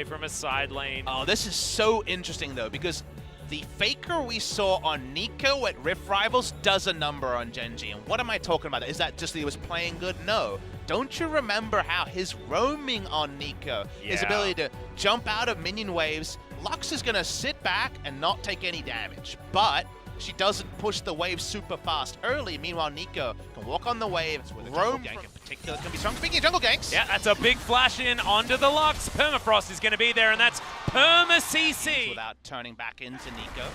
From a side lane. Oh, this is so interesting though, because the faker we saw on Nico at Rift Rivals does a number on Gen.G. And what am I talking about? Is that just that he was playing good? No. Don't you remember how his roaming on Nico, his ability to jump out of minion waves, Lux is going to sit back and not take any damage, but she doesn't push the wave super fast early. Meanwhile, Nico can walk on the wave, roam gank in particular can be strong. Speaking of jungle ganks. Yeah, that's a big flash in onto the Lux. Permafrost is going to be there, and that's Perma CC. Without turning back into Nico.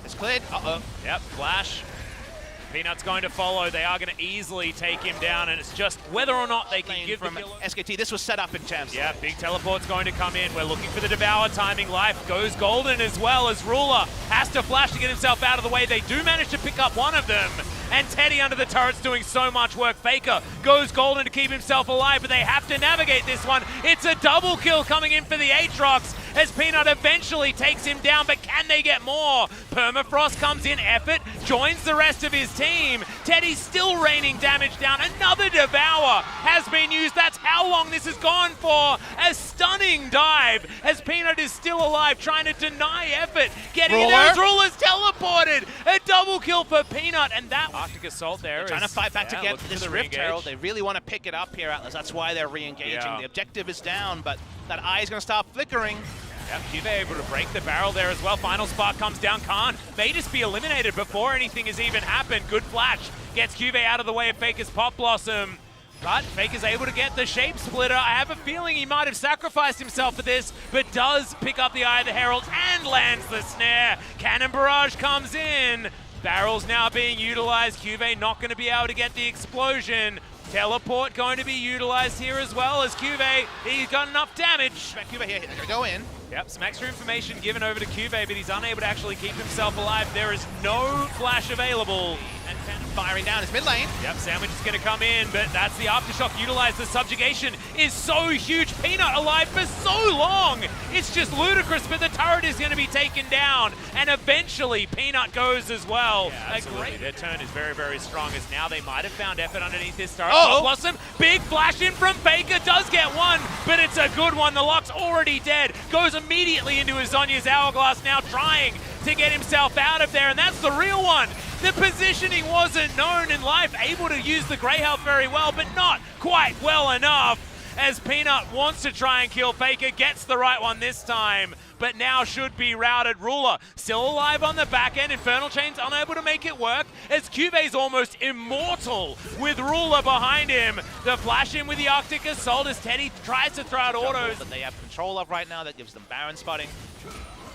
It's cleared. Uh-oh. Yep, flash. Peanut's going to follow. They are going to easily take him down, and it's just whether or not they can give from the kill. SKT. This was set up in champs. Yeah, big teleport's going to come in. We're looking for the Devour timing. Life goes golden as well as Ruler has to flash to get himself out of the way. They do manage to pick up one of them. And Teddy under the turret's doing so much work. Faker goes golden to keep himself alive, but they have to navigate this one. It's a double kill coming in for the Aatrox as Peanut eventually takes him down, but can they get more? Permafrost comes in, effort, joins the rest of his team. Teddy's still raining damage down. Another Devour has been used. That's how long this has gone for. A stunning dive as Peanut is still alive, trying to deny effort. Getting in there as Ruler's teleported. A double kill for Peanut, and that Arctic Assault there. Trying to fight back to get this Rift Herald. They really want to pick it up here, Atlas. That's why they're re-engaging. Yeah. The objective is down, but that eye is going to start flickering. Yeah, Cuvée able to break the barrel there as well. Final spark comes down. Khan may just be eliminated before anything has even happened. Good flash. Gets Cuvée out of the way of Faker's Pop Blossom. But Faker's able to get the Shape Splitter. I have a feeling he might have sacrificed himself for this, but does pick up the Eye of the Herald and lands the snare. Cannon Barrage comes in. Barrels now being utilized. Cuvée not going to be able to get the explosion. Teleport going to be utilized here as well as Cuvée. He's got enough damage. Cuvée here, go in. Yep, some extra information given over to Cuvée, but he's unable to actually keep himself alive. There is no flash available. And Cannon firing down his mid lane. Yep, Sandwich is going to come in, but that's the Aftershock utilized. The subjugation is so huge. Peanut alive for so long. It's just ludicrous, but the turret is going to be taken down. And eventually, Peanut goes as well. Yeah, absolutely. Their turn is very, very strong, as now they might have found effort underneath this turret. Oh, Blossom, big flash in from Faker. Does get one, but it's a good one. The Lux already dead. Goes immediately into his Zhonya's Hourglass, now trying to get himself out of there, and that's the real one. The positioning wasn't known in Life, able to use the Grey Health very well, but not quite well enough, as Peanut wants to try and kill Faker, gets the right one this time, but now should be routed. Ruler still alive on the back end. Infernal Chain's unable to make it work, as Cuvé's almost immortal with Ruler behind him. The flash in with the Arctic Assault as Teddy tries to throw out autos that they have control of right now. That gives them Baron spotting.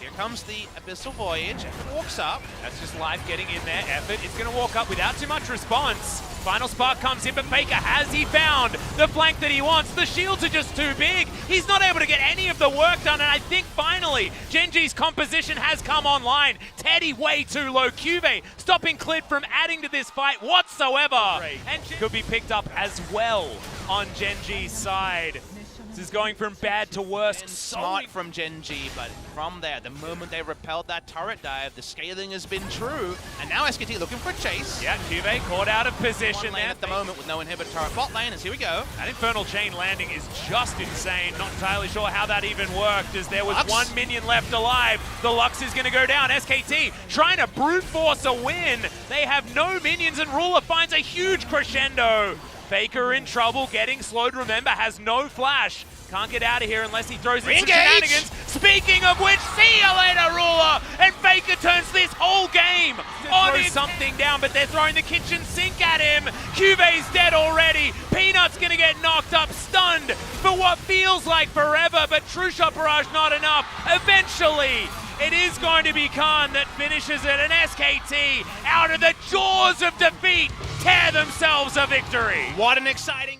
Here comes the Abyssal Voyage. Effort walks up. That's just Life getting in there. Effort is going to walk up without too much response. Final spark comes in, but Faker, has he found the flank that he wants? The shields are just too big. He's not able to get any of the work done, and I think finally Gen.G's composition has come online. Teddy way too low. Cuvée stopping Clid from adding to this fight whatsoever. Great. And could be picked up as well on Gen.G's side. This is going from bad to worse. Smart from Gen.G, but from there, the moment they repelled that turret dive, the scaling has been true. And now SKT looking for a chase. Yeah, Cuvée caught out of position there. At the moment with no inhibitor. Bot lane, as here we go. That Infernal Chain landing is just insane. Not entirely sure how that even worked, as there was Lux. One minion left alive. The Lux is going to go down. SKT trying to brute force a win. They have no minions, and Ruler finds a huge crescendo. Faker in trouble, getting slowed, remember, has no flash. Can't get out of here unless he throws in some shenanigans. Speaking of which, see you later, Ruler! And Faker turns this whole game on something down, but they're throwing the kitchen sink at him. Cuvé's dead already. Peanut's gonna get knocked up, stunned for what feels like forever, but True Shot Barrage not enough. Eventually, it is going to be Khan that finishes it, and SKT, out of the jaws of defeat, tear themselves a victory. What an exciting...